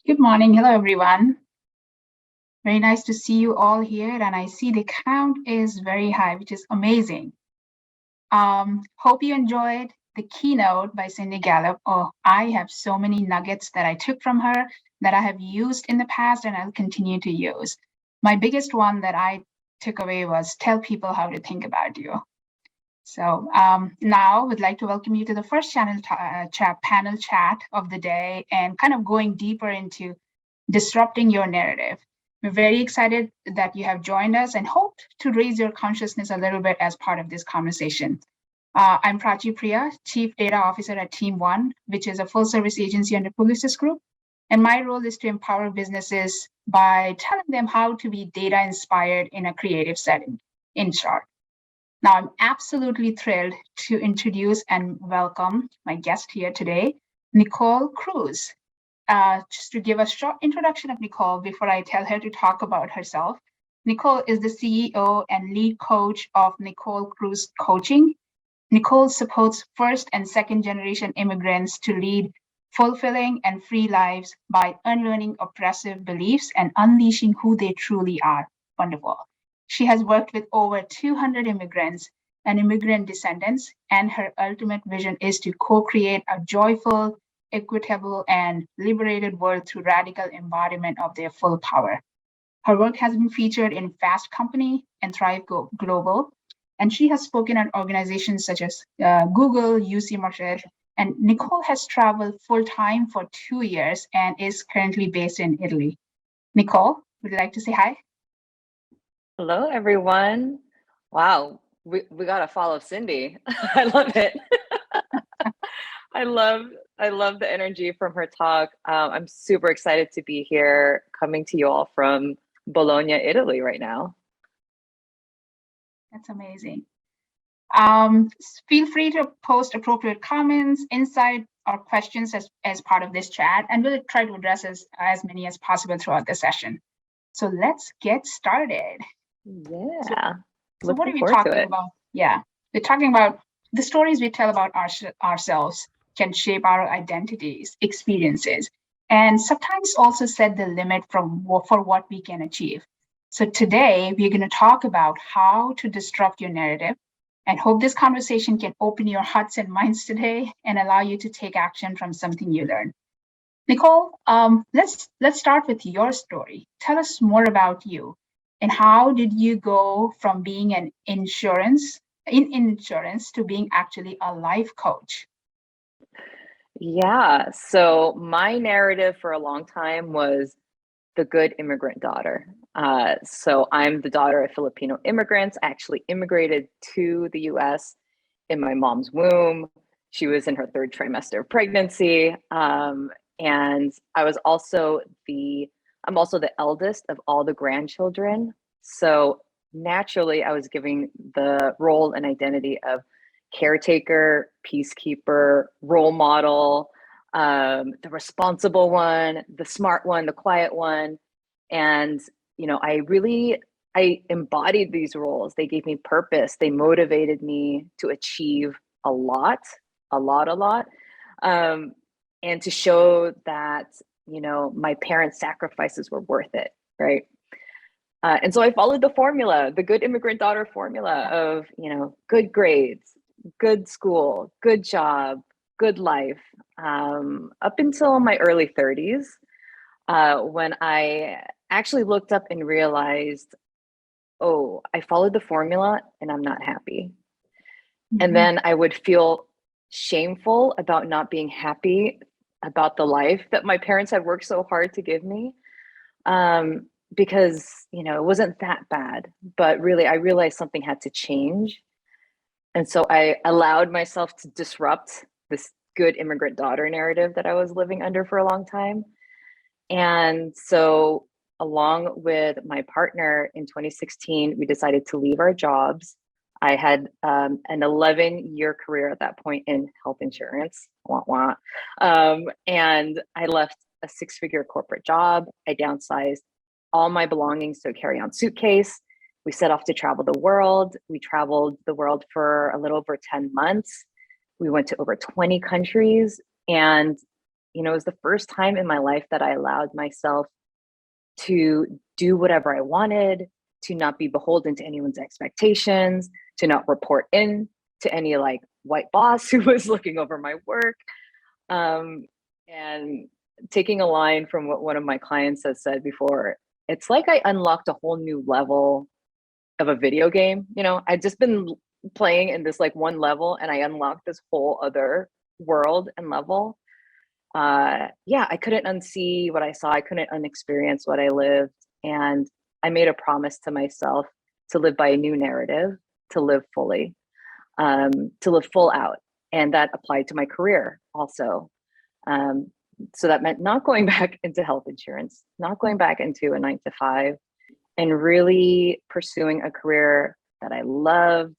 Good morning. Hello, everyone. Very nice to see you all here. And I see the count is very high, which is amazing. Hope you enjoyed the keynote by Cindy Gallup. Oh, I have so many nuggets that I took from her that I have used in the past and I'll continue to use. My biggest one that I took away was tell people how to think about you. So now we'd like to welcome you to the first panel chat of the day and kind of going deeper into disrupting your narrative. We're very excited that you have joined us and hope to raise your consciousness a little bit as part of this conversation. I'm Prachi Priya, Chief Data Officer at Team One, which is a full-service agency under Publicis Group. And my role is to empower businesses by telling them how to be data-inspired in a creative setting, in short. Now, I'm absolutely thrilled to introduce and welcome my guest here today, Nicole Cruz. Just to give a short introduction of Nicole before I tell her to talk about herself. Nicole is the CEO and lead coach of Nicole Cruz Coaching. Nicole supports first and second generation immigrants to lead fulfilling and free lives by unlearning oppressive beliefs and unleashing who they truly are. Wonderful. She has worked with over 200 immigrants and immigrant descendants, and her ultimate vision is to co-create a joyful, equitable, and liberated world through radical embodiment of their full power. Her work has been featured in Fast Company and Thrive Global, and she has spoken at organizations such as Google, UC Market, and Nicole has traveled full-time for 2 years and is currently based in Italy. Nicole, would you like to say hi? Hello, everyone. Wow, we got to follow Cindy. I love it. I love the energy from her talk. I'm super excited to be here, coming to you all from Bologna, Italy right now. That's amazing. Feel free to post appropriate comments, insight, or questions as part of this chat, and we'll try to address as many as possible throughout the session. So let's get started. Yeah. So what are we talking about? Yeah, we're talking about the stories we tell about ourselves can shape our identities, experiences, and sometimes also set the limit for what we can achieve. So today we're going to talk about how to disrupt your narrative and hope this conversation can open your hearts and minds today and allow you to take action from something you learned. Nicole, let's start with your story. Tell us more about you. And how did you go from being an insurance to being actually a life coach? Yeah, so my narrative for a long time was the good immigrant daughter. So I'm the daughter of Filipino immigrants. I actually immigrated to the US in my mom's womb. She was in her third trimester of pregnancy. And I'm also the eldest of all the grandchildren. So naturally, I was given the role and identity of caretaker, peacekeeper, role model, the responsible one, the smart one, the quiet one. And, I embodied these roles. They gave me purpose. They motivated me to achieve a lot, a lot, a lot. And to show that, my parents' sacrifices were worth it, right? And so I followed the formula, the good immigrant daughter formula of, good grades, good school, good job, good life, up until my early 30s, when I actually looked up and realized, oh, I followed the formula and I'm not happy. Mm-hmm. And then I would feel shameful about not being happy about the life that my parents had worked so hard to give me. Because, it wasn't that bad, but really I realized something had to change. And so I allowed myself to disrupt this good immigrant daughter narrative that I was living under for a long time. And so along with my partner in 2016, we decided to leave our jobs. I had an 11-year career at that point in health insurance, and I left a 6-figure corporate job. I downsized all my belongings to a carry-on suitcase. We set off to travel the world. We traveled the world for a little over 10 months. We went to over 20 countries. And it was the first time in my life that I allowed myself to do whatever I wanted, to not be beholden to anyone's expectations, to not report in to any like white boss who was looking over my work. And taking a line from what one of my clients has said before, it's like I unlocked a whole new level of a video game. I'd just been playing in this like one level, and I unlocked this whole other world and level. Yeah, I couldn't unsee what I saw. I couldn't unexperience what I lived. And I made a promise to myself to live by a new narrative, to live fully, to live full out. And that applied to my career also. So that meant not going back into health insurance, not going back into a 9 to 5, and really pursuing a career that I loved,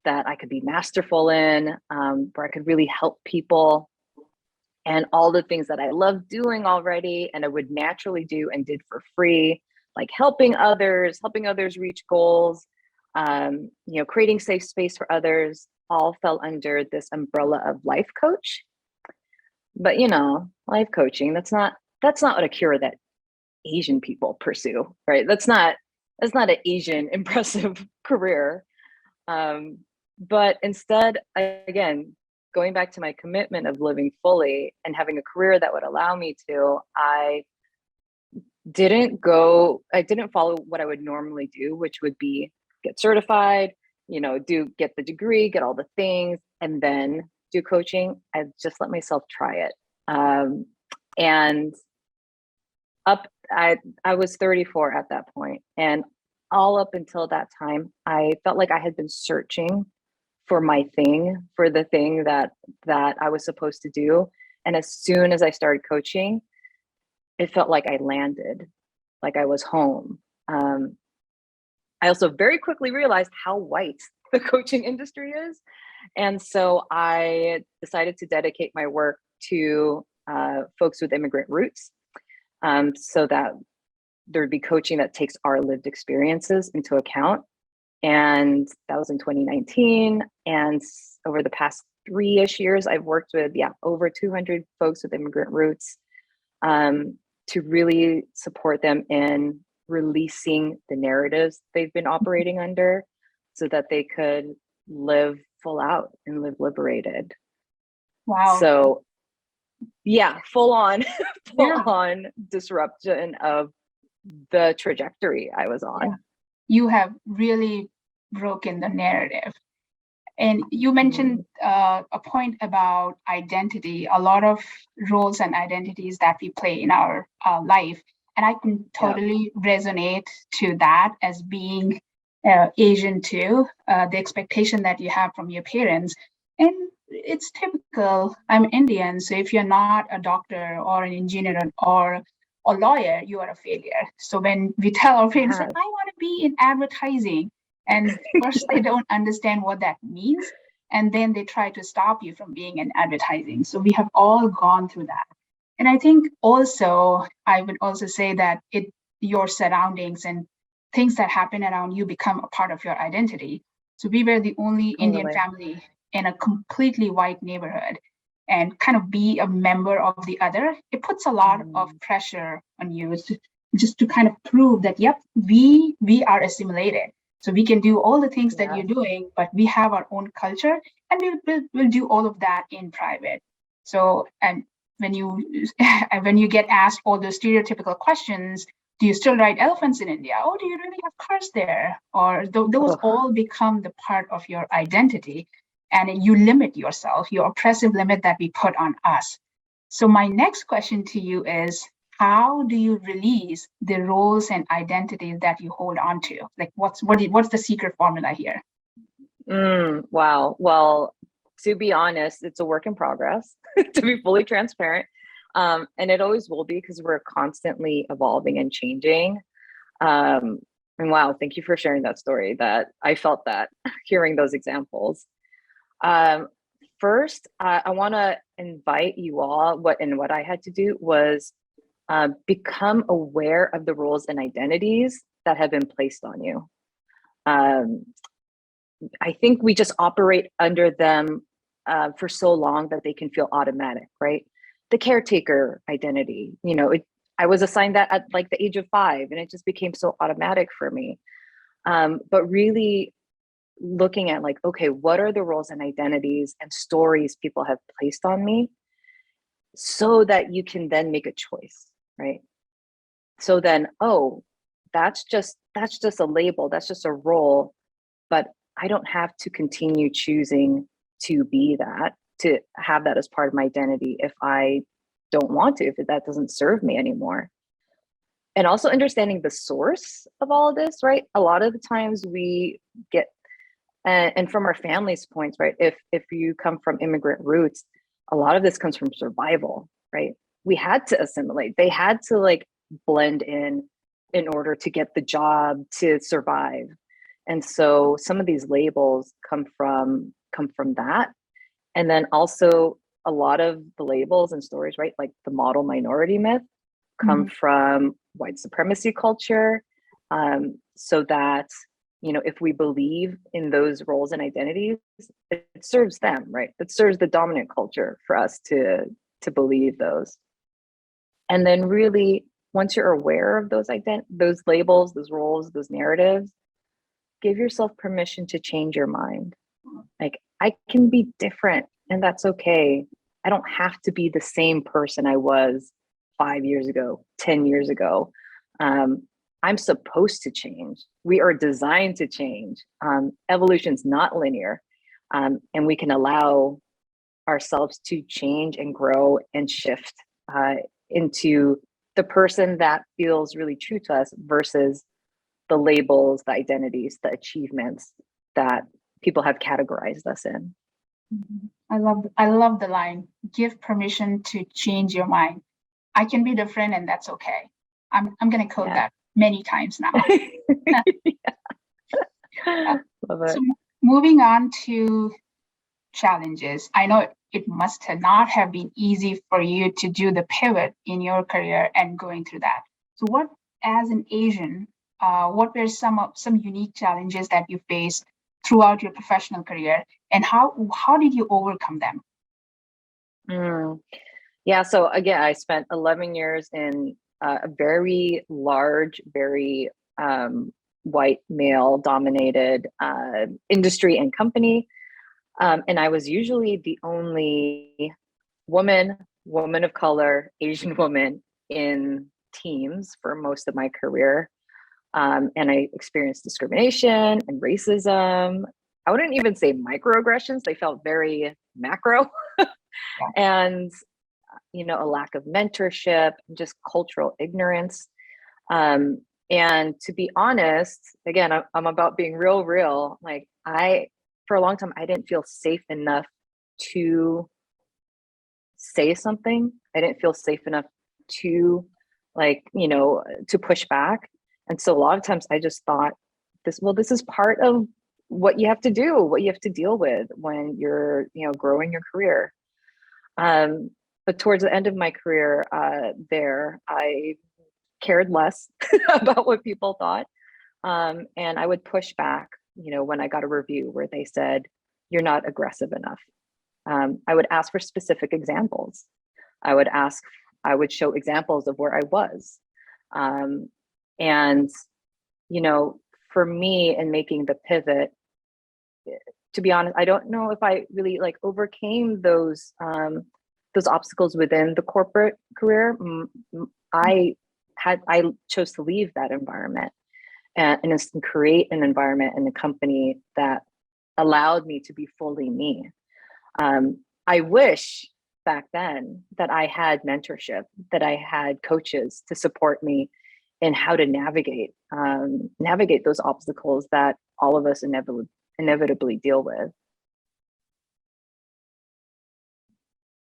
that I could be masterful in, where I could really help people, and all the things that I loved doing already and I would naturally do and did for free, like helping others reach goals, creating safe space for others, all fell under this umbrella of life coach. But life coaching, that's not a cure that Asian people pursue, right? That's not an Asian impressive career. But instead, again, going back to my commitment of living fully and having a career that would allow me to, I didn't follow what I would normally do, which would be get certified, get the degree, get all the things, and then do coaching. I just let myself try it. And I was 34 at that point, and all up until that time, I felt like I had been searching for the thing that I was supposed to do. And as soon as I started coaching, it felt like I landed, like I was home. I also very quickly realized how white the coaching industry is. And so I decided to dedicate my work to folks with immigrant roots, so that there'd be coaching that takes our lived experiences into account. And that was in 2019. And over the past 3-ish years, I've worked with, over 200 folks with immigrant roots, to really support them in releasing the narratives they've been operating under so that they could live full out and live liberated. Wow. So full on disruption of the trajectory I was on. Yeah. You have really broken the narrative. And you mentioned a point about identity, a lot of roles and identities that we play in our life. And I can totally resonate to that as being Asian too, the expectation that you have from your parents. And it's typical. I'm Indian, so if you're not a doctor or an engineer or a lawyer, you are a failure. So when we tell our parents, like, I want to be in advertising, and first they don't understand what that means, and then they try to stop you from being in advertising. So we have all gone through that. And I think also, I would also say that your surroundings and things that happen around you become a part of your identity. So we were the only Indian family in a completely white neighborhood, and kind of be a member of the other. It puts a lot of pressure on you just to kind of prove that, yep, we are assimilated. So we can do all the things that you're doing, but we have our own culture, and we'll do all of that in private. So, and when you get asked all those stereotypical questions, do you still ride elephants in India? Oh, do you really have cars there? Or those all become the part of your identity, and you limit yourself, your oppressive limit that we put on us. So my next question to you is, how do you release the roles and identities that you hold on to? Like, what's the secret formula here? Wow. Well, to be honest, it's a work in progress, to be fully transparent. And it always will be, because we're constantly evolving and changing. And wow, thank you for sharing that story. That I felt that hearing those examples. First, I want to invite you all, what I had to do was become aware of the roles and identities that have been placed on you. I think we just operate under them for so long that they can feel automatic, right? the caretaker identity. I was assigned that at like the age of 5, and it just became so automatic for me. But really looking at like, okay, what are the roles and identities and stories people have placed on me, so that you can then make a choice, right? So then, oh, that's just a label, that's just a role, but I don't have to continue choosing to be that, to have that as part of my identity if I don't want to, if that doesn't serve me anymore. And also understanding the source of all of this, right? A lot of the times we get, and from our family's points, right? If you come from immigrant roots, a lot of this comes from survival, right? We had to assimilate. They had to like blend in order to get the job, to survive. And so some of these labels come from that. And then also a lot of the labels and stories, right? Like the model minority myth, come from white supremacy culture. So that, if we believe in those roles and identities, it serves them, right? It serves the dominant culture for us to believe those. And then really, once you're aware of those those labels, those roles, those narratives, give yourself permission to change your mind. Like, I can be different, and that's okay. I don't have to be the same person I was 5 years ago, 10 years ago. I'm supposed to change. We are designed to change. Evolution's not linear. And we can allow ourselves to change and grow and shift into the person that feels really true to us, versus the labels, the identities, the achievements that people have categorized us in. I love the line, give permission to change your mind. I can be different, and that's okay. I'm going to quote that many times now. Love it. So moving on to challenges. I know it must not have been easy for you to do the pivot in your career and going through that. So what, as an Asian, what were some unique challenges that you faced throughout your professional career, and how did you overcome them? Yeah, so again, I spent 11 years in a very large, very white male dominated industry and company. And I was usually the only woman of color, Asian woman in teams for most of my career. And I experienced discrimination and racism. I wouldn't even say microaggressions, they felt very macro. And, a lack of mentorship, just cultural ignorance. And to be honest, again, I'm about being real. Like, for a long time, I didn't feel safe enough to say something. I didn't feel safe enough to to push back. And so a lot of times I just thought this is part of what you have to do, what you have to deal with when you're, growing your career. But towards the end of my career there, I cared less about what people thought. And I would push back, when I got a review where they said, you're not aggressive enough. I would ask for specific examples. I would show examples of where I was. And, for me, in making the pivot, to be honest, I don't know if I really overcame those obstacles within the corporate career. I chose to leave that environment and create an environment in the company that allowed me to be fully me. I wish back then that I had mentorship, that I had coaches to support me in how to navigate those obstacles that all of us inevitably deal with.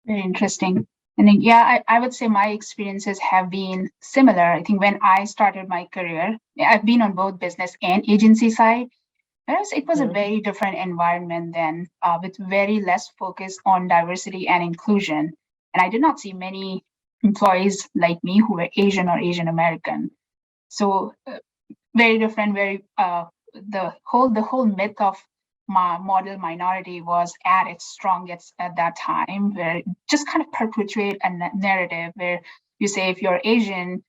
Very interesting. And then, I would say my experiences have been similar. I think when I started my career, I've been on both business and agency side. Whereas it was a very different environment then, with very less focus on diversity and inclusion. And I did not see many employees like me who were Asian or Asian American. So very different. The whole myth of model minority was at its strongest at that time, where it just kind of perpetuate a narrative where you say if you're Asian,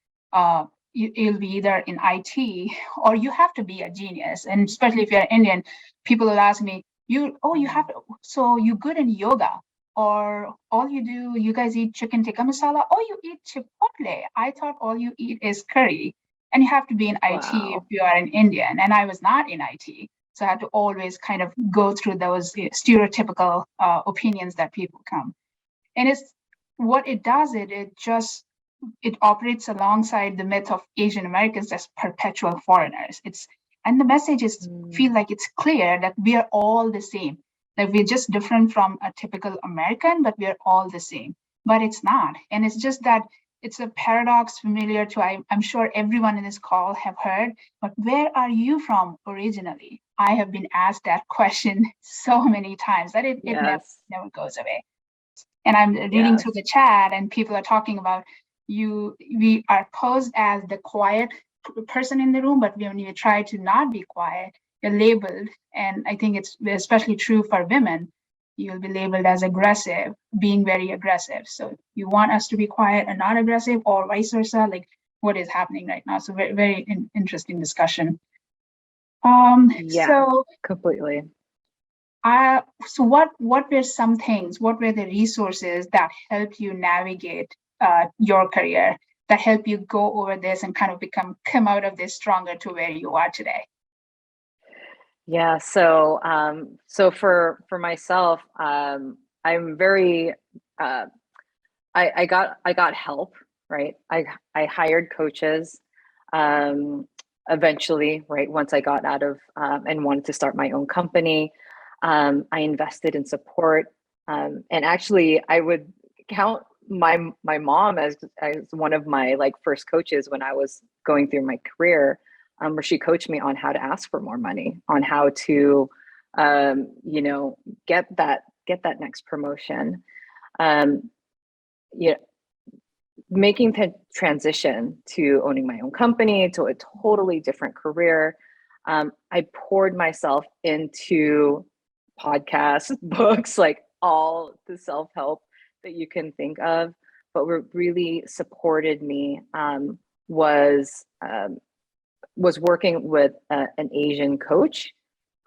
you'll be either in IT or you have to be a genius. And especially if you're Indian, people will ask me, you have to, so you good in yoga, or all you do, you guys eat chicken tikka masala, or you eat chipotle. I thought all you eat is curry. And you have to be in IT if Wow. you are an Indian. And I was not in IT. So I had to always kind of go through those stereotypical opinions that people come. And it's what it does, it operates alongside the myth of Asian Americans as perpetual foreigners. And the message is Mm, feel like it's clear that we are all the same. Like we're just different from a typical American, but we are all the same. But it's not. And it's just that it's a paradox familiar to I'm sure everyone in this call have heard, but where are you from originally? I have been asked that question so many times that it yes. never goes away. And I'm reading through Yes. the chat and people are talking about we are posed as the quiet person in the room, but when you try to not be quiet, you're labeled. And I think it's especially true for women. You'll be labeled as aggressive, being very aggressive. So you want us to be quiet and not aggressive, or vice versa. Like what is happening right now? So very interesting discussion. Yeah, So completely. so what were some things, what were the resources that helped you navigate your career, that help you go over this and kind of come out of this stronger to where you are today? Yeah, so for myself, I'm very uh I got help, right? I hired coaches eventually, right? Once I got out of and wanted to start my own company. I invested in support. And actually I would count my mom as one of my like first coaches when I was going through my career, where she coached me on how to ask for more money, on how to you know, get that next promotion. Um, yeah, making the transition to owning my own company, to a totally different career. I poured myself into podcasts, books, like all the self-help that you can think of. But what really supported me was working with an Asian coach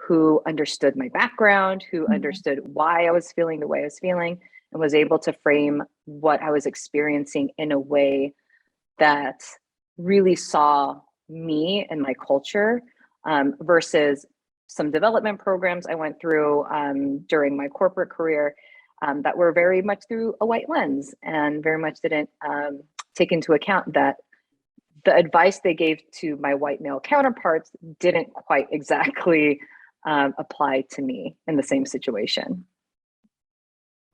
who understood my background, who Mhm. understood why I was feeling the way I was feeling, and was able to frame what I was experiencing in a way that really saw me and my culture, versus some development programs I went through during my corporate career, that were very much through a white lens and very much didn't take into account that the advice they gave to my white male counterparts didn't quite exactly apply to me in the same situation.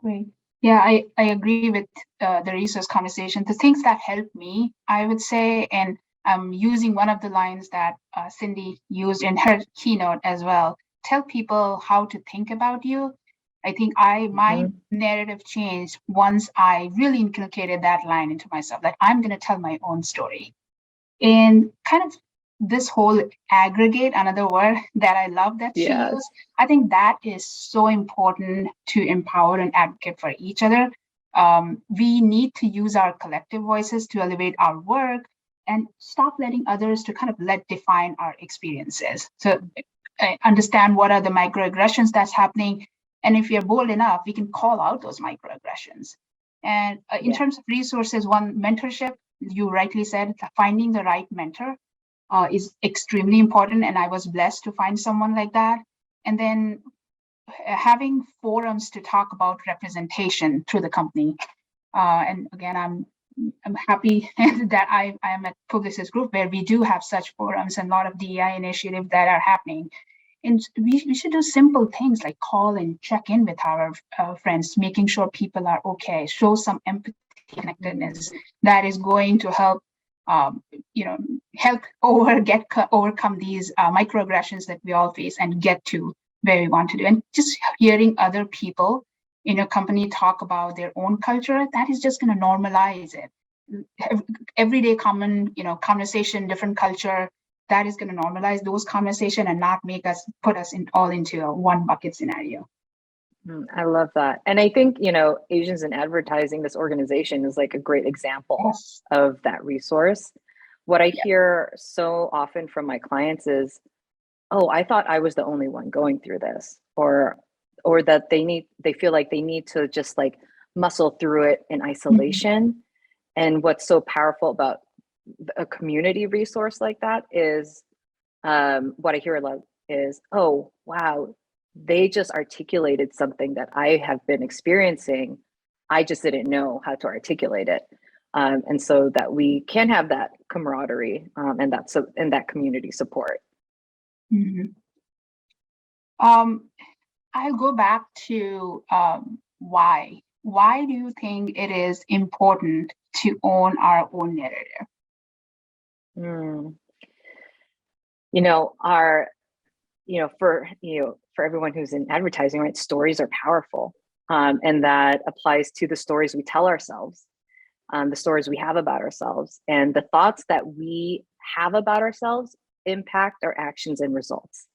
Great. Yeah, I agree with the resource conversation. The things that helped me, I would say, and I'm using one of the lines that Cindy used in her keynote as well. Tell people how to think about you. I think my Mm-hmm. narrative changed once I really inculcated that line into myself. That I'm going to tell my own story. And kind of this whole aggregate, another word that I love that she Yes. used, I think that is so important to empower and advocate for each other. We need to use our collective voices to elevate our work and stop letting others to kind of let define our experiences. So understand what are the microaggressions that's happening. And if you're bold enough, we can call out those microaggressions. And in Yeah. terms of resources, one, mentorship, you rightly said, finding the right mentor is extremely important. And I was blessed to find someone like that. And then having forums to talk about representation through the company. And again, I'm happy that I am at Publicis Group where we do have such forums and a lot of DEI initiatives that are happening. And we should do simple things like call and check in with our friends, making sure people are okay, show some empathy, Mm-hmm. connectedness that is going to help, um, help overcome these microaggressions that we all face and get to where we want to do. And just hearing other people in your company talk about their own culture, that is just going to normalize it. Everyday common, conversation, different culture, that is going to normalize those conversations and not make us put us in all into a one bucket scenario. I love that. And I think, Asians in Advertising, this organization is like a great example Yes. of that resource. What I hear so often from my clients is, oh, I thought I was the only one going through this, or that they feel like they need to just like muscle through it in isolation. And what's so powerful about a community resource like that is, what I hear a lot is, oh, wow, they just articulated something that I have been experiencing. I just didn't know how to articulate it. And so that we can have that camaraderie, and that community support. Mm-hmm. I'll go back to why. Why do you think it is important to own our own narrative? For everyone who's in advertising, right? Stories are powerful. And that applies to the stories we tell ourselves, the stories we have about ourselves, and the thoughts that we have about ourselves impact our actions and results.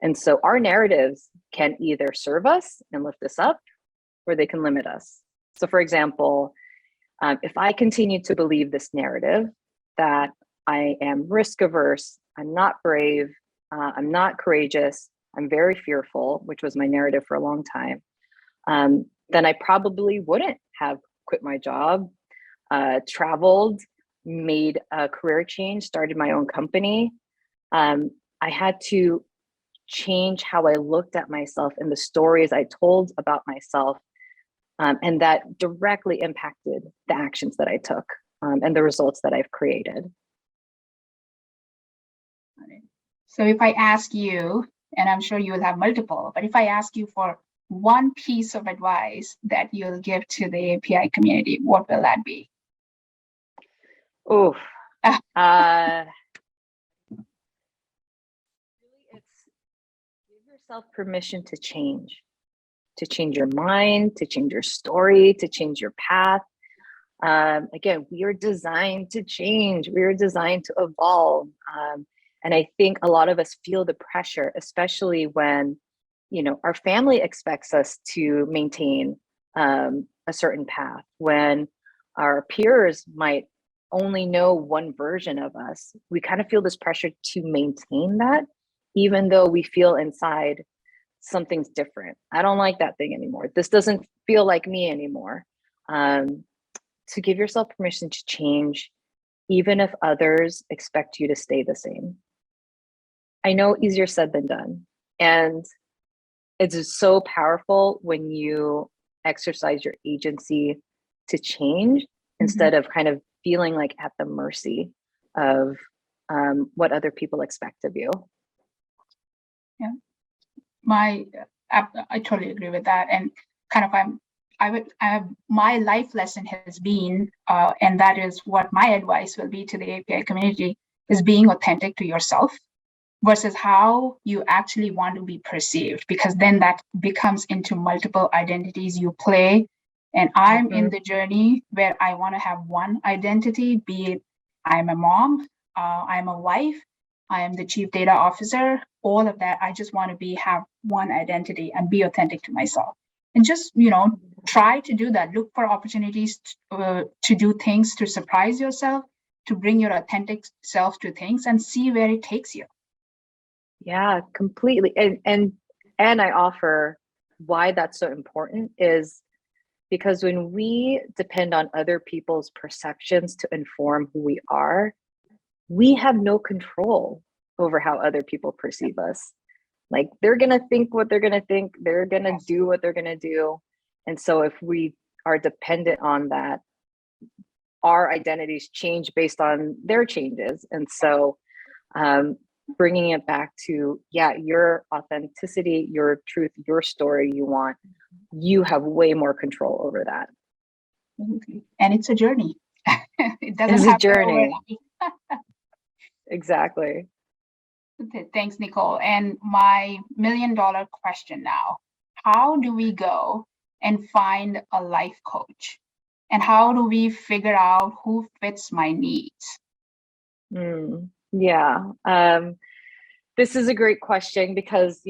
And so our narratives can either serve us and lift us up, or they can limit us. So for example, if I continue to believe this narrative that I am risk averse, I'm not brave, I'm not courageous, I'm very fearful, which was my narrative for a long time, then I probably wouldn't have quit my job, traveled, made a career change, started my own company. I had to change how I looked at myself and the stories I told about myself, and that directly impacted the actions that I took, and the results that I've created. So if I ask you, and I'm sure you will have multiple, but if I ask you for one piece of advice that you'll give to the API community, what will that be? Oof. It's give yourself permission to change your mind, to change your story, to change your path. Again, we are designed to change. We are designed to evolve. And I think a lot of us feel the pressure, especially when, our family expects us to maintain a certain path, when our peers might only know one version of us. We kind of feel this pressure to maintain that, even though we feel inside something's different. I don't like that thing anymore. This doesn't feel like me anymore. To give yourself permission to change, even if others expect you to stay the same. I know easier said than done. And it's so powerful when you exercise your agency to change, instead of kind of feeling like at the mercy of what other people expect of you. Yeah, I totally agree with that. And kind of my life lesson has been, and that is what my advice will be to the API community, is being authentic to yourself versus how you actually want to be perceived, because then that becomes into multiple identities you play. And I'm in the journey where I want to have one identity, be it I'm a mom, I'm a wife, I am the chief data officer, all of that. I just want to have one identity and be authentic to myself. And just, try to do that. Look for opportunities to do things, to surprise yourself, to bring your authentic self to things and see where it takes you. Yeah, completely. And I offer why that's so important is because when we depend on other people's perceptions to inform who we are, we have no control over how other people perceive us. Like, they're going to think what they're going to think, they're going to do what they're going to do. And so if we are dependent on that, our identities change based on their changes. And so bringing it back to, your authenticity, your truth, your story you have way more control over that. And it's a journey. It doesn't it's happen a journey. overnight. Exactly. Thanks, Nicole. And my $1 million question now: how do we go and find a life coach? And how do we figure out who fits my needs? Yeah. This is a great question because,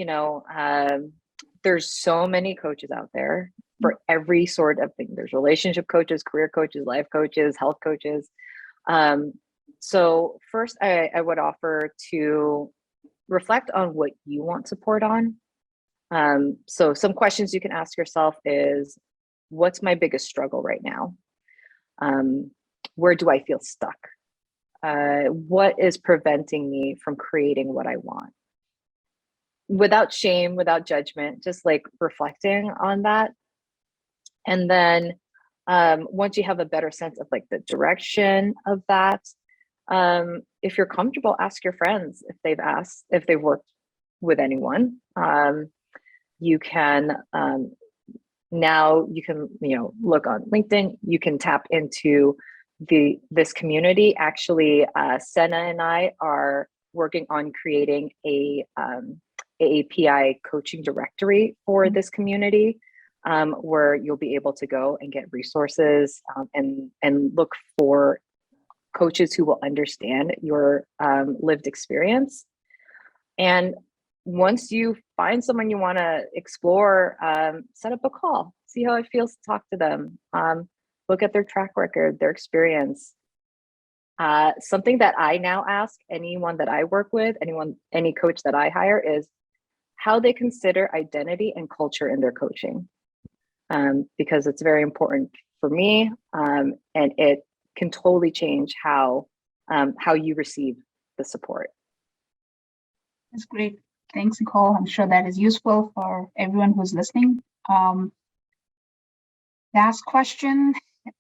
there's so many coaches out there for every sort of thing. There's relationship coaches, career coaches, life coaches, health coaches. So first, I would offer to reflect on what you want support on. So some questions you can ask yourself is, what's my biggest struggle right now? Where do I feel stuck? What is preventing me from creating what I want? Without shame, without judgment, just like reflecting on that. And then once you have a better sense of like the direction of that, if you're comfortable, ask your friends if they've worked with anyone. You can now you can look on LinkedIn. You can tap into this community. Actually, Senna and I are working on creating a AAPI coaching directory for this community, where you'll be able to go and get resources and look for coaches who will understand your lived experience. And once you find someone you want to explore, set up a call, see how it feels to talk to them, look at their track record, their experience. Something that I now ask anyone that I work with, any coach that I hire, is how they consider identity and culture in their coaching, because it's very important for me, and it can totally change how you receive the support. That's great. Thanks, Nicole. I'm sure that is useful for everyone who's listening. Last question,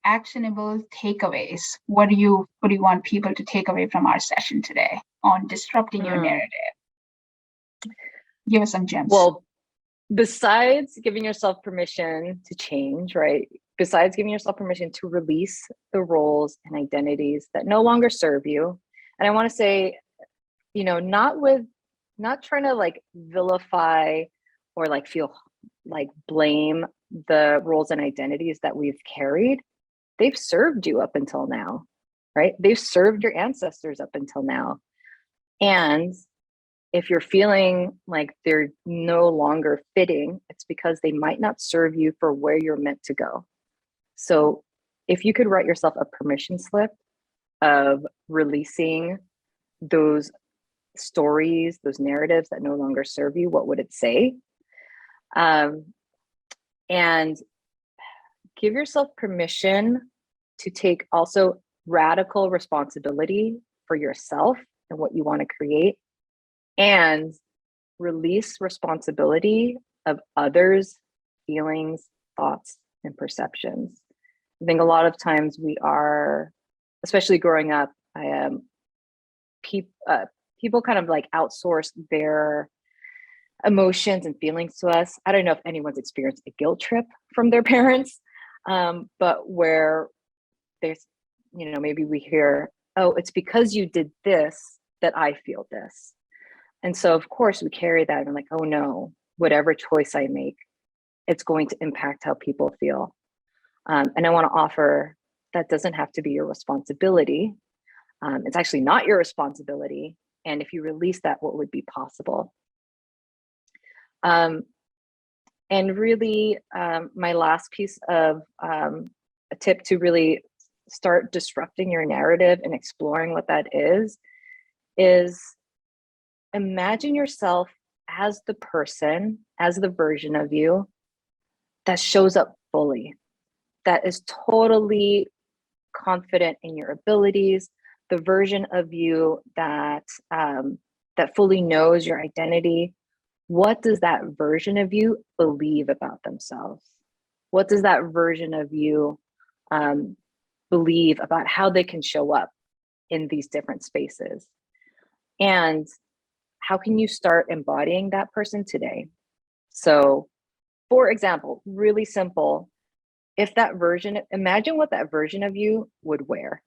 actionable takeaways. What do you want people to take away from our session today on disrupting your narrative? Give us some gems. Well, besides giving yourself permission to change, right? Besides giving yourself permission to release the roles and identities that no longer serve you. And I want to say, not trying to like vilify or like feel like blame the roles and identities that we've carried. They've served you up until now, right? They've served your ancestors up until now. And if you're feeling like they're no longer fitting, it's because they might not serve you for where you're meant to go. So if you could write yourself a permission slip of releasing those stories, those narratives that no longer serve you, what would it say? And give yourself permission to take also radical responsibility for yourself and what you want to create, and release responsibility of others' feelings, thoughts, and perceptions. I think a lot of times we are, especially growing up, people kind of like outsource their emotions and feelings to us. I don't know if anyone's experienced a guilt trip from their parents, but where there's, maybe we hear, oh, it's because you did this that I feel this. And so, of course, we carry that and like, oh no, whatever choice I make, it's going to impact how people feel. And I want to offer that doesn't have to be your responsibility. It's actually not your responsibility. And if you release that, what would be possible? And really, my last piece of a tip to really start disrupting your narrative and exploring what that is imagine yourself as the person, as the version of you that shows up fully, that is totally confident in your abilities, the version of you that fully knows your identity. What does that version of you believe about themselves? What does that version of you believe about how they can show up in these different spaces? And how can you start embodying that person today? So, for example, really simple, imagine what that version of you would wear,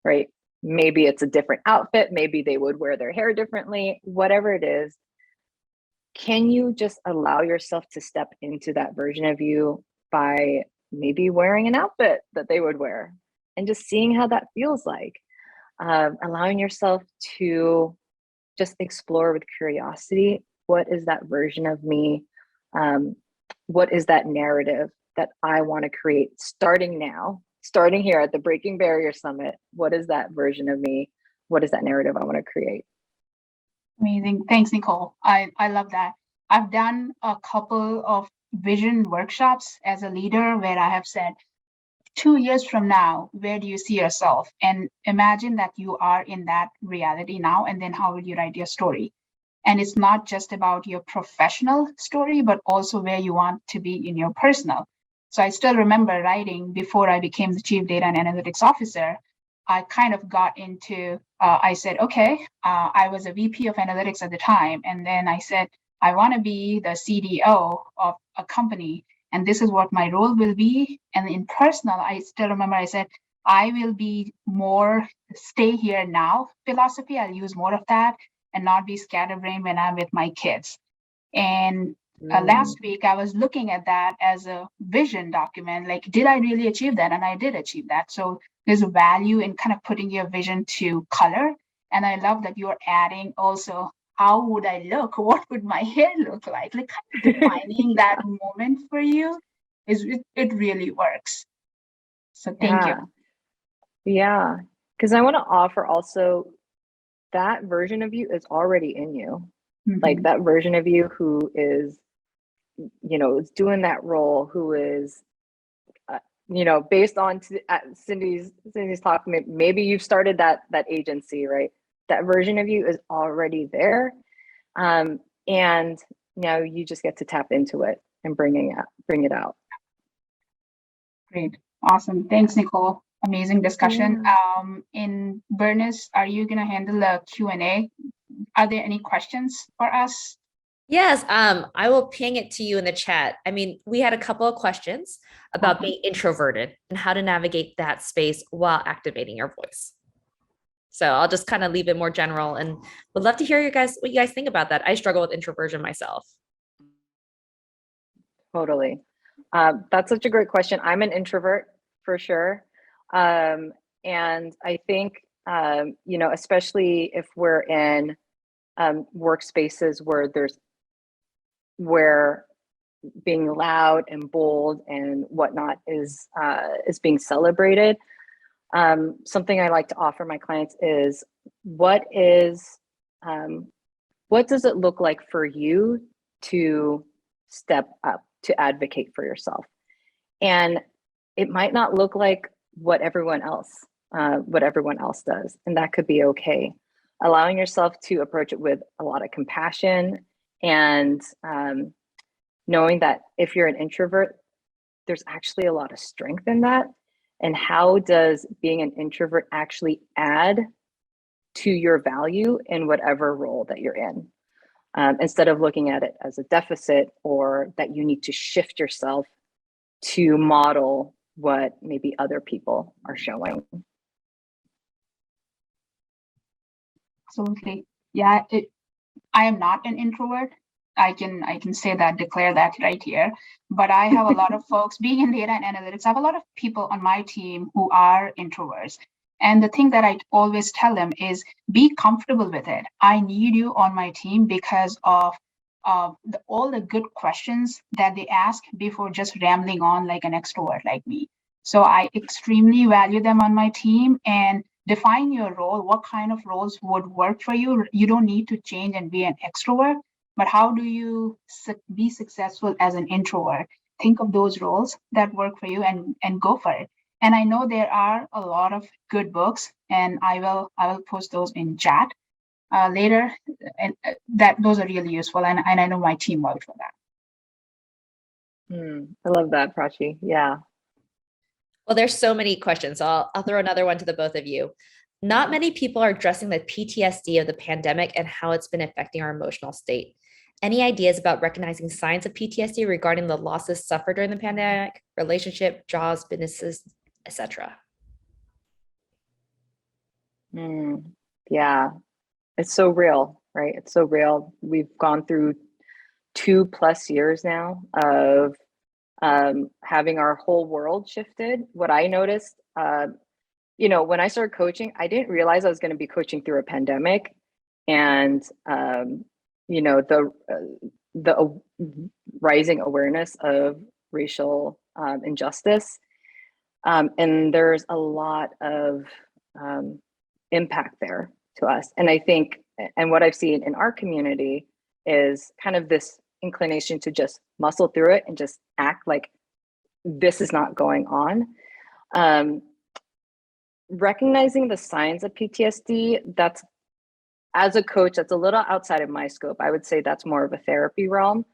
right? Maybe it's a different outfit, maybe they would wear their hair differently, whatever it is. Can you just allow yourself to step into that version of you by maybe wearing an outfit that they would wear and just seeing how that feels like? allowing yourself to just explore with curiosity. What is that version of me? What is that narrative that I want to create starting now, starting here at the Breaking Barrier Summit? What is that version of me? What is that narrative I want to create? Amazing. Thanks, Nicole. I love that. I've done a couple of vision workshops as a leader where I have said, 2 years from now, where do you see yourself? And imagine that you are in that reality now, and then how will you write your story? And it's not just about your professional story, but also where you want to be in your personal. So I still remember writing before I became the Chief Data and Analytics Officer. I kind of got into, I said, okay, I was a VP of analytics at the time. And then I said, I want to be the CDO of a company, and this is what my role will be. And in personal, I still remember I said, I will be more stay here now philosophy. I'll use more of that and not be scatterbrained when I'm with my kids. And last week, I was looking at that as a vision document. Like, did I really achieve that? And I did achieve that. So there's a value in kind of putting your vision to color. And I love that you're adding also, how would I look? What would my hair look like? Like, kind of defining that moment for you it really works. So thank you. Yeah. Yeah. Because I want to offer also that version of you is already in you. Like that version of you who is, is doing that role, who is, based on Cindy's talk, maybe you've started that agency, right? That version of you is already there. And now you just get to tap into it and bring it out. Great. Awesome. Thanks, Nicole. Amazing discussion. Yeah. In Bernice, are you going to handle the Q&A? Are there any questions for us? Yes, I will ping it to you in the chat. I mean, we had a couple of questions about being introverted and how to navigate that space while activating your voice. So I'll just kind of leave it more general and would love to hear what you guys think about that. I struggle with introversion myself. Totally. That's such a great question. I'm an introvert for sure. And I think, especially if we're in workspaces where being loud and bold and whatnot is being celebrated. Something I like to offer my clients is what does it look like for you to step up, to advocate for yourself? And it might not look like what everyone else does, and that could be okay. Allowing yourself to approach it with a lot of compassion and knowing that if you're an introvert, there's actually a lot of strength in that. And how does being an introvert actually add to your value in whatever role that you're in? Instead of looking at it as a deficit or that you need to shift yourself to model what maybe other people are showing. Absolutely. Yeah, I am not an introvert. I can say that, declare that right here. But I have a lot of folks being in data and analytics. I have a lot of people on my team who are introverts. And the thing that I always tell them is be comfortable with it. I need you on my team because of all the good questions that they ask before just rambling on like an extrovert like me. So I extremely value them on my team, and define your role. What kind of roles would work for you? You don't need to change and be an extrovert, but how do you be successful as an introvert? Think of those roles that work for you and go for it. And I know there are a lot of good books, and I will post those in chat later, and that those are really useful, and I know my team will for that. I love that, Prachi. Yeah. Well, there's so many questions. So I'll throw another one to the both of you. Not many people are addressing the PTSD of the pandemic and how it's been affecting our emotional state. Any ideas about recognizing signs of PTSD regarding the losses suffered during the pandemic, relationship, jobs, businesses, etc.? Yeah, it's so real, right? It's so real. We've gone through 2+ years now of having our whole world shifted. What I noticed when I started coaching, I didn't realize I was going to be coaching through a pandemic, and the rising awareness of racial injustice, and there's a lot of impact there to us. And I think, and what I've seen in our community is kind of this inclination to just muscle through it and just act like this is not going on. Recognizing the signs of PTSD, that's, as a coach, that's a little outside of my scope. I would say that's more of a therapy realm.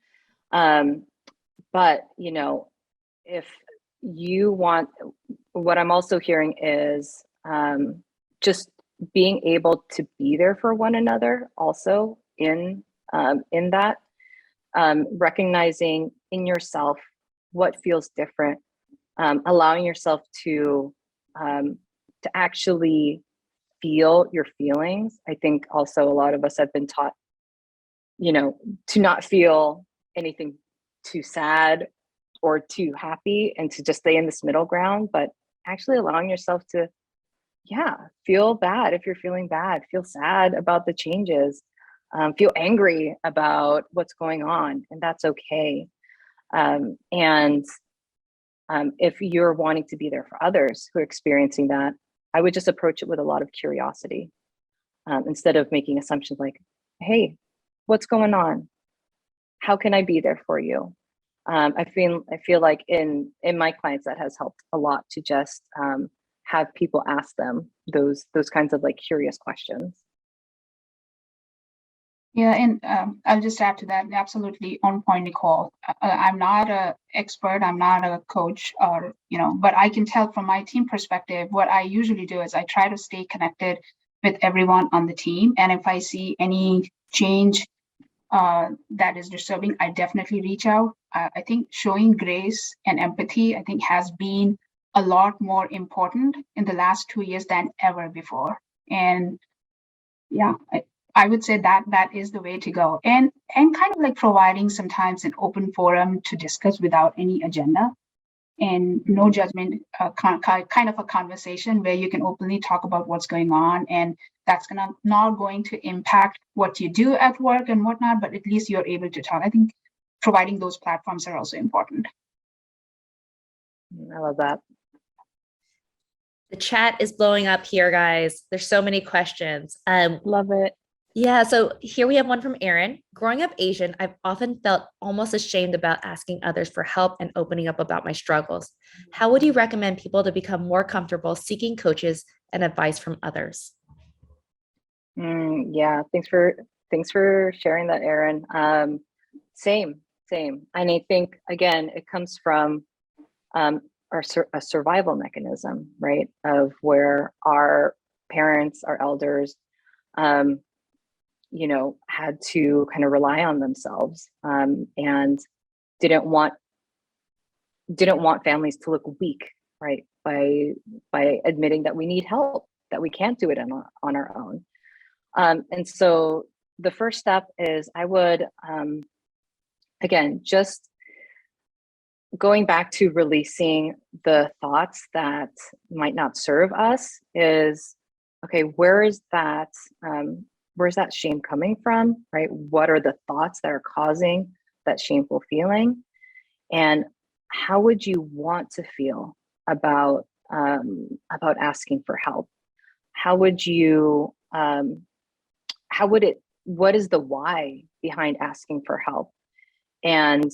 But if you want, what I'm also hearing is just being able to be there for one another also in that, recognizing in yourself what feels different, allowing yourself to actually feel your feelings. I think also a lot of us have been taught, to not feel anything too sad or too happy, and to just stay in this middle ground, but actually allowing yourself to, feel bad if you're feeling bad, feel sad about the changes, feel angry about what's going on, and that's okay. And if you're wanting to be there for others who are experiencing that, I would just approach it with a lot of curiosity, instead of making assumptions like, hey, what's going on? How can I be there for you? I feel like in my clients that has helped a lot to just have people ask them those kinds of like curious questions. Yeah, and I'll just add to that. Absolutely on point, Nicole. I'm not an expert. I'm not a coach, or but I can tell from my team perspective. What I usually do is I try to stay connected with everyone on the team, and if I see any change that is disturbing, I definitely reach out. I think showing grace and empathy, I think, has been a lot more important in the last 2 years than ever before. And yeah, I would say that is the way to go. And kind of like providing sometimes an open forum to discuss without any agenda and no judgment, kind of a conversation where you can openly talk about what's going on, and that's not going to impact what you do at work and whatnot, but at least you're able to talk. I think providing those platforms are also important. I love that. The chat is blowing up here, guys. There's so many questions. Love it. Yeah, so here we have one from Aaron. Growing up Asian, I've often felt almost ashamed about asking others for help and opening up about my struggles. How would you recommend people to become more comfortable seeking coaches and advice from others? Yeah, thanks for sharing that, Aaron. Same. And I think, again, it comes from a survival mechanism, right? Of where our parents, our elders, had to kind of rely on themselves, and didn't want families to look weak, right? By admitting that we need help, that we can't do it on our own. And so the first step is I would, again, just going back to releasing the thoughts that might not serve us is, okay, where's that shame coming from, right? What are the thoughts that are causing that shameful feeling? And how would you want to feel about asking for help? What is the why behind asking for help? And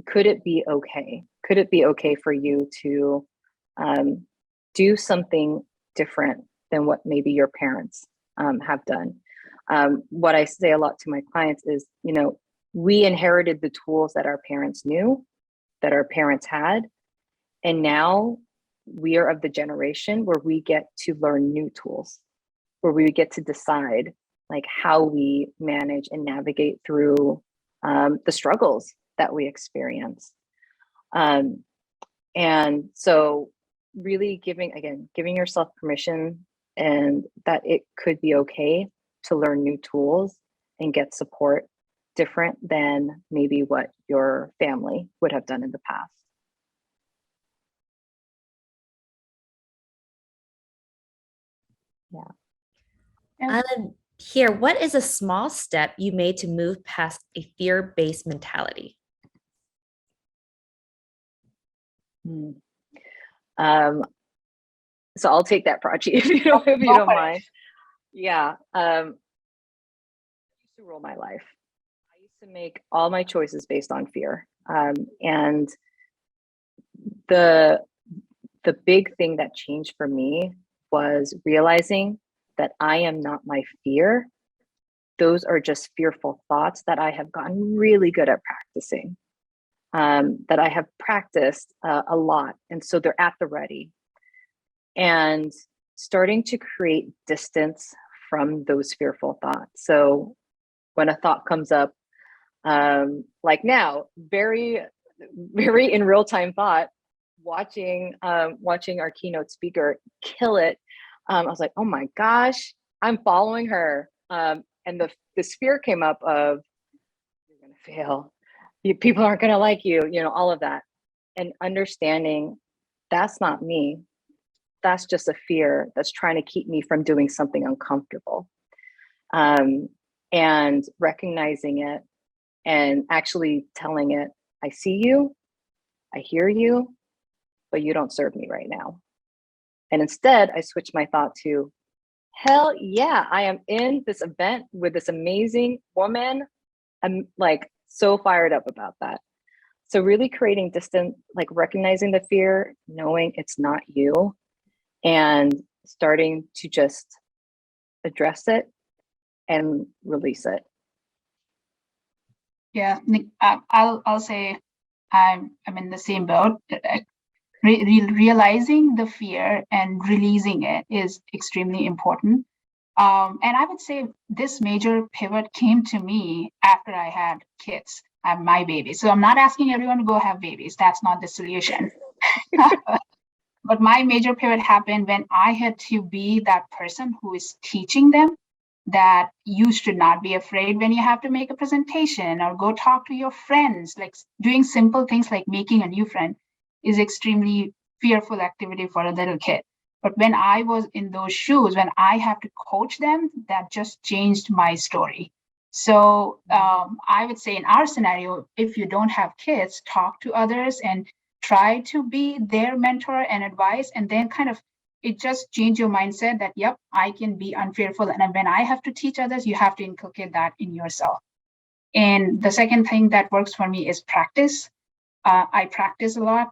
could it be okay? Could it be okay for you to do something different than what maybe your parents have done? What I say a lot to my clients is, we inherited the tools that our parents knew, that our parents had, and now we are of the generation where we get to learn new tools, where we get to decide like how we manage and navigate through the struggles that we experience. And so really giving yourself permission, and that it could be okay to learn new tools and get support different than maybe what your family would have done in the past. Yeah. Here, what is a small step you made to move past a fear-based mentality? So I'll take that, Prachi, if you Go don't for it. mind. Yeah. I used to rule my life. I used to make all my choices based on fear. And the big thing that changed for me was realizing that I am not my fear. Those are just fearful thoughts that I have gotten really good at practicing, that I have practiced a lot. And so they're at the ready. And starting to create distance from those fearful thoughts. So when a thought comes up, like now, very, very in real time thought, watching our keynote speaker kill it, I was like, oh my gosh, I'm following her. And this fear came up of, you're gonna fail, people aren't gonna like you, all of that. And understanding that's not me. That's just a fear that's trying to keep me from doing something uncomfortable. And recognizing it and actually telling it, I see you, I hear you, but you don't serve me right now. And instead, I switched my thought to, hell yeah, I am in this event with this amazing woman. I'm like so fired up about that. So really creating distance, like recognizing the fear, knowing it's not you, and starting to just address it and release it. Yeah, I'll say I'm in the same boat. Realizing the fear and releasing it is extremely important. And I would say this major pivot came to me after I had kids. I have my babies. So I'm not asking everyone to go have babies. That's not the solution. But my major pivot happened when I had to be that person who is teaching them that you should not be afraid when you have to make a presentation or go talk to your friends. Like doing simple things like making a new friend is extremely fearful activity for a little kid. But when I was in those shoes, when I have to coach them, that just changed my story. So I would say in our scenario, if you don't have kids, talk to others and try to be their mentor and advice, and then kind of it just change your mindset that, yep, I can be unfearful. And when I have to teach others, you have to inculcate that in yourself. And the second thing that works for me is practice. I practice a lot.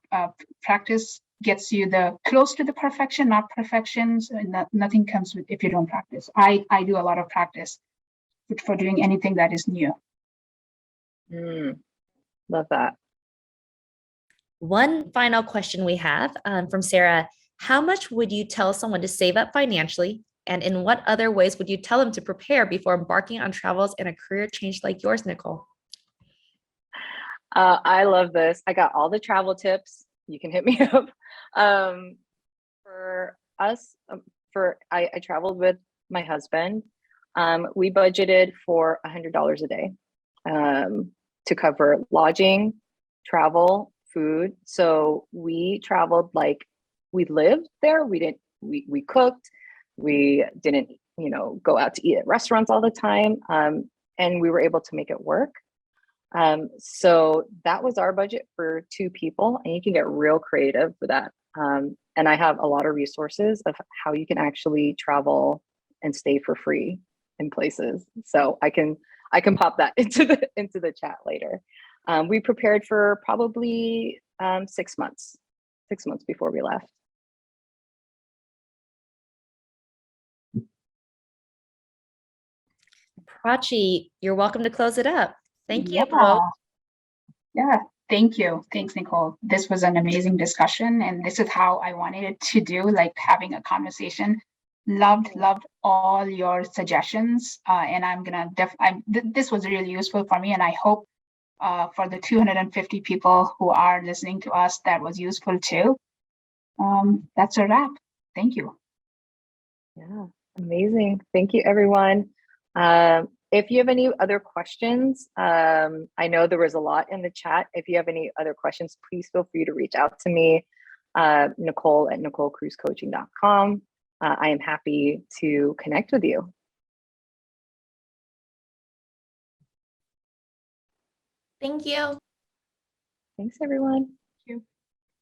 Practice gets you the close to the perfection, not perfection. So nothing comes with if you don't practice. I do a lot of practice for doing anything that is new. Love that. One final question we have from Sarah. How much would you tell someone to save up financially? And in what other ways would you tell them to prepare before embarking on travels and a career change like yours, Nicole? I love this. I got all the travel tips. You can hit me up. For us, I traveled with my husband. We budgeted for $100 a day to cover lodging, travel, food. So we traveled like we lived there. We cooked. We didn't, go out to eat at restaurants all the time. And we were able to make it work. So that was our budget for 2 people, and you can get real creative with that. And I have a lot of resources of how you can actually travel and stay for free in places. So I can pop that into the chat later. We prepared for probably 6 months before we left. Prachi, you're welcome to close it up. Thank you Yeah. both. Yeah, thank you. Thanks, Nicole. This was an amazing discussion, and this is how I wanted it to do, like having a conversation. Loved all your suggestions, and I'm gonna this was really useful for me, and I hope for the 250 people who are listening to us, that was useful too. That's a wrap. Thank you. Yeah, amazing. Thank you, everyone. If you have any other questions, I know there was a lot in the chat. If you have any other questions, please feel free to reach out to me, Nicole at NicoleCruzCoaching.com. I am happy to connect with you. Thank you. Thanks, everyone.